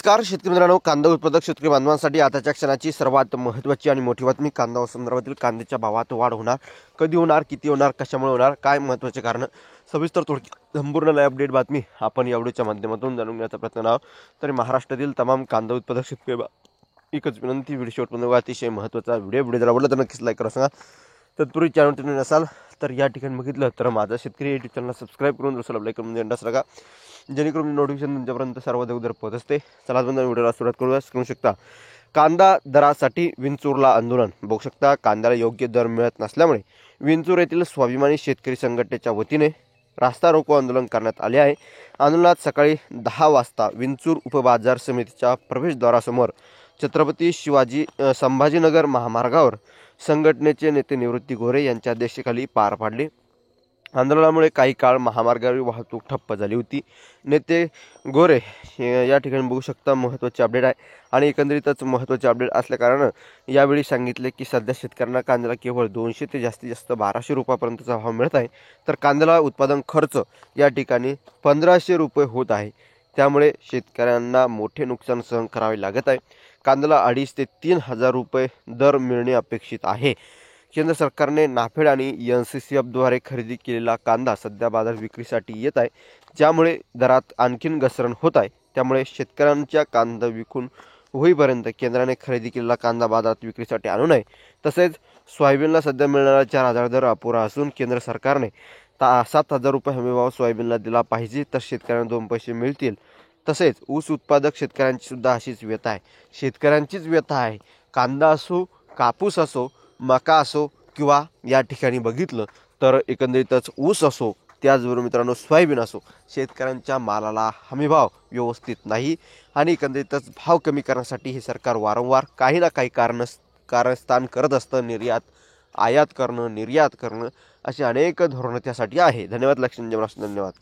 नमस्कार शेतकरी मित्रांनो, कांदा उत्पादक शेतकरी बांधवांसाठी आताच्या क्षणाची सर्वात महत्त्वाची आणि मोठी बातमी. कांदा संदर्भातील कांद्याच्या भावात वाढ होणार, कधी होणार, किती होणार, कशामुळे होणार, काय महत्त्वाचे कारण, सविस्तर थोडक्यात संपूर्ण लाईव्ह अपडेट बातमी आपण या व्हिडिओच्या माध्यमातून जाणून घेण्याचा प्रयत्न आहोत. तरी महाराष्ट्रातील तमाम कांदा उत्पादक शेतकरी एकच विनंती, व्हिडिओ शेवटपर्यंत अतिशय महत्त्वाचा व्हिडिओ जर आवडला तर नक्कीच लाईक करा. सांगा तत्पूर्वी चॅनल तुम्ही नसाल तर या ठिकाणी बघितलं तर माझा शेतकरी युट्यूब चॅनल सबस्क्राईब करून दुसरा लाईक करून देण्यास लागा, जेणेकरून नोटिफिकेशन तुमच्यापर्यंत सर्वात अगोदर पोहोचत असते. चला व्हिडिओला सुरुवात करू शकता. कांदा दरासाठी विंचूरला आंदोलन. बघू शकता, कांद्याला योग्य दर मिळत नसल्यामुळे विंचूर येथील स्वाभिमानी शेतकरी संघटनेच्या वतीने रास्ता रोको आंदोलन करण्यात आले आहे. आंदोलनात सकाळी 10 वाजता विंचूर उपबाजार समितीच्या प्रवेशद्वारासमोर छत्रपती संभाजीनगर महामार्गावर संघटनेचे नेते निवृत्ती गोरे यांच्या अध्यक्षतेखाली पार पाडले. आंदोलनामुळे काही काळ महामार्गावरील वाहतूक ठप्प झाली होती. नेते गोरे या ठिकाणी बघू शकता महत्त्वाचे अपडेट आहे आणि एकंदरीतच महत्त्वाचे अपडेट असल्याकारणानं यावेळी सांगितले की सध्या शेतकऱ्यांना कांद्याला केवळ 200 ते जास्तीत जास्त 1200 रुपयापर्यंतचा भाव मिळत आहे, तर कांद्याला उत्पादन खर्च या ठिकाणी 1500 रुपये होत आहे. त्यामुळे शेतकऱ्यांना मोठे नुकसान सहन करावे लागत आहे. कांद्याला 2,500 ते 3,000 रुपये दर मिळणे अपेक्षित आहे. केंद्र सरकारने नाफेड आणि NCCFद्वारे खरेदी केलेला कांदा सध्या बाजार विक्रीसाठी येत आहे, ज्यामुळे दरात आणखीन घसरण होत आहे. त्यामुळे शेतकऱ्यांच्या कांदा विकून होईपर्यंत केंद्राने खरेदी केलेला कांदा बाजारात विक्रीसाठी आणू नये. तसेच सोयाबीनला सध्या मिळणारा 4,000 दर अपुरा असून केंद्र सरकारने 7,000 रुपये हमीभाव सोयाबीनला दिला पाहिजे, तर शेतकऱ्यांना 2 पैसे मिळतील. तसेच ऊस उत्पादक शेतकऱ्यांची सुद्धा अशीच व्यथा आहे. शेतकऱ्यांचीच व्यथा आहे. कांदा असो, कापूस असो, मका असो किंवा या ठिकाणी बघितलं तर एकंदरीतच ऊस असो, त्याचबरोबर मित्रांनो सोयाबीन असो, शेतकऱ्यांच्या मालाला हमीभाव व्यवस्थित नाही आणि एकंदरीतच भाव कमी करण्यासाठी हे सरकार वारंवार काही ना काही कारस्थान करत असतं. आयात करणं, निर्यात करणं अशी अनेक धोरणं त्यासाठी आहे. धन्यवाद. धन्यवाद.